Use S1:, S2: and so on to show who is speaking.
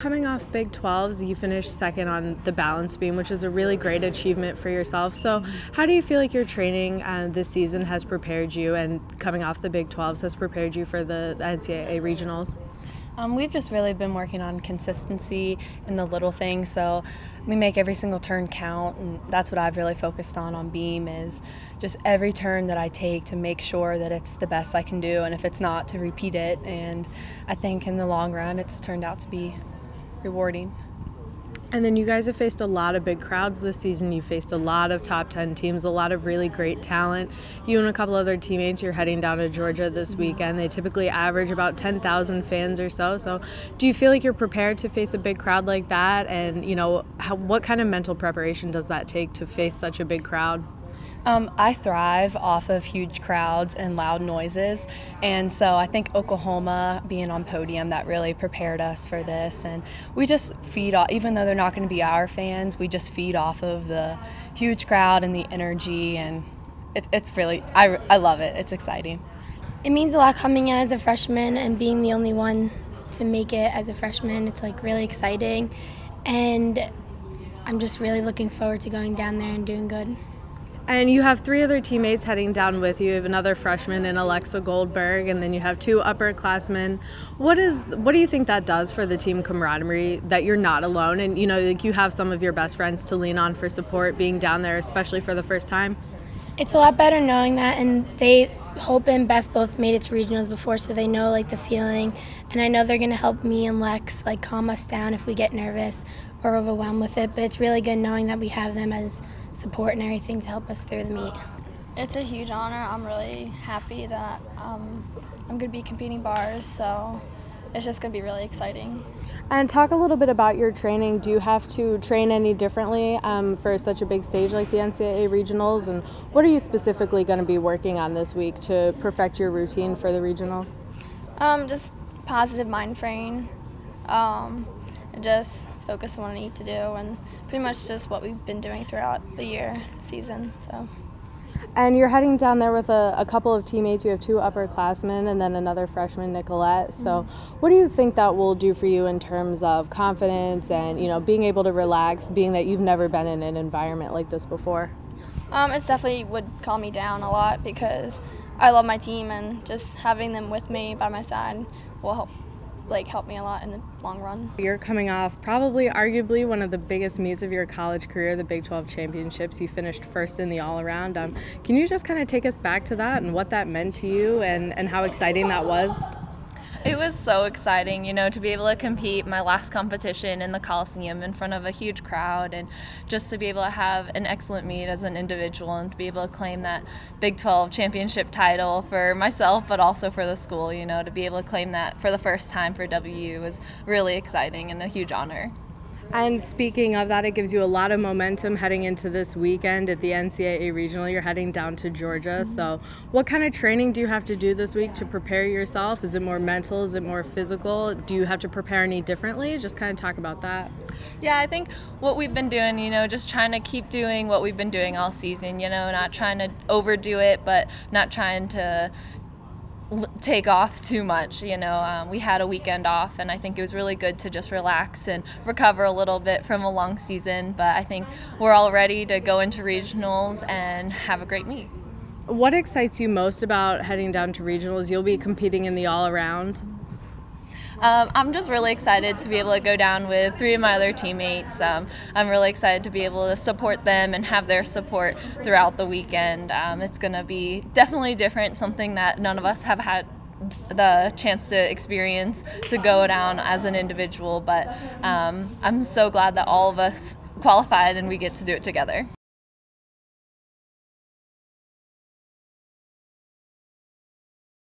S1: Coming off Big 12s, you finished second on the balance beam, which is a really great achievement for yourself. So how do you feel like your training this season has prepared you, and coming off the Big 12s has prepared you for the NCAA Regionals?
S2: We've just really been working on consistency in the little things, so we make every single turn count, and that's what I've really focused on beam, is just every turn that I take to make sure that it's the best I can do, and if it's not, to repeat it. And I think in the long run it's turned out to be rewarding.
S1: And then you guys have faced a lot of big crowds this season. You faced a lot of top 10 teams, a lot of really great talent. You and a couple other teammates, you're heading down to Georgia this weekend. They typically average about 10,000 fans or so. So do you feel like you're prepared to face a big crowd like that? And, what kind of mental preparation does that take to face such a big crowd?
S2: I thrive off of huge crowds and loud noises, and so I think Oklahoma being on podium, that really prepared us for this. And we just feed off, even though they're not going to be our fans, we just feed off of the huge crowd and the energy, and it's really, I love it. It's exciting.
S3: It means a lot coming in as a freshman and being the only one to make it as a freshman. It's really exciting, and I'm just really looking forward to going down there and doing good.
S1: And you have three other teammates heading down with you. You have another freshman in Alexa Goldberg, and then you have two upperclassmen. What do you think that does for the team camaraderie, that you're not alone, and you have some of your best friends to lean on for support being down there, especially for the first time?
S3: It's a lot better knowing that, and Hope and Beth both made it to regionals before, so they know the feeling, and I know they're going to help me and Lex calm us down if we get nervous or overwhelmed with it. But it's really good knowing that we have them as support and everything to help us through the meet.
S4: It's a huge honor. I'm really happy that I'm going to be competing bars, so it's just going to be really exciting.
S1: And talk a little bit about your training. Do you have to train any differently for such a big stage like the NCAA Regionals? And what are you specifically going to be working on this week to perfect your routine for the regionals?
S4: Just positive mind frame, and just focus on what I need to do, and pretty much just what we've been doing throughout the season. So.
S1: And you're heading down there with a couple of teammates. You have two upperclassmen and then another freshman, Nicolette. So what do you think that will do for you in terms of confidence and, being able to relax, being that you've never been in an environment like this before?
S4: It definitely would calm me down a lot, because I love my team, and just having them with me by my side will help me a lot in the long run.
S1: You're coming off probably arguably one of the biggest meets of your college career, the Big 12 championships. You finished first in the all-around. Can you just kind of take us back to that and what that meant to you and how exciting that was?
S5: It was so exciting, to be able to compete my last competition in the Coliseum in front of a huge crowd, and just to be able to have an excellent meet as an individual, and to be able to claim that Big 12 championship title for myself, but also for the school, to be able to claim that for the first time for WU was really exciting and a huge honor.
S1: And speaking of that, it gives you a lot of momentum heading into this weekend at the NCAA Regional. You're heading down to Georgia. So what kind of training do you have to do this week to prepare yourself? Is it more mental? Is it more physical? Do you have to prepare any differently? Just kind of talk about that.
S5: Yeah, I think what we've been doing, just trying to keep doing what we've been doing all season, not trying to overdo it, but not trying to take off too much. We had a weekend off, and I think it was really good to just relax and recover a little bit from a long season, but I think we're all ready to go into regionals and have a great meet.
S1: What excites you most about heading down to regionals? You'll be competing in the all-around.
S5: I'm just really excited to be able to go down with three of my other teammates. I'm really excited to be able to support them and have their support throughout the weekend. It's going to be definitely different, something that none of us have had the chance to experience, to go down as an individual, but I'm so glad that all of us qualified and we get to do it together.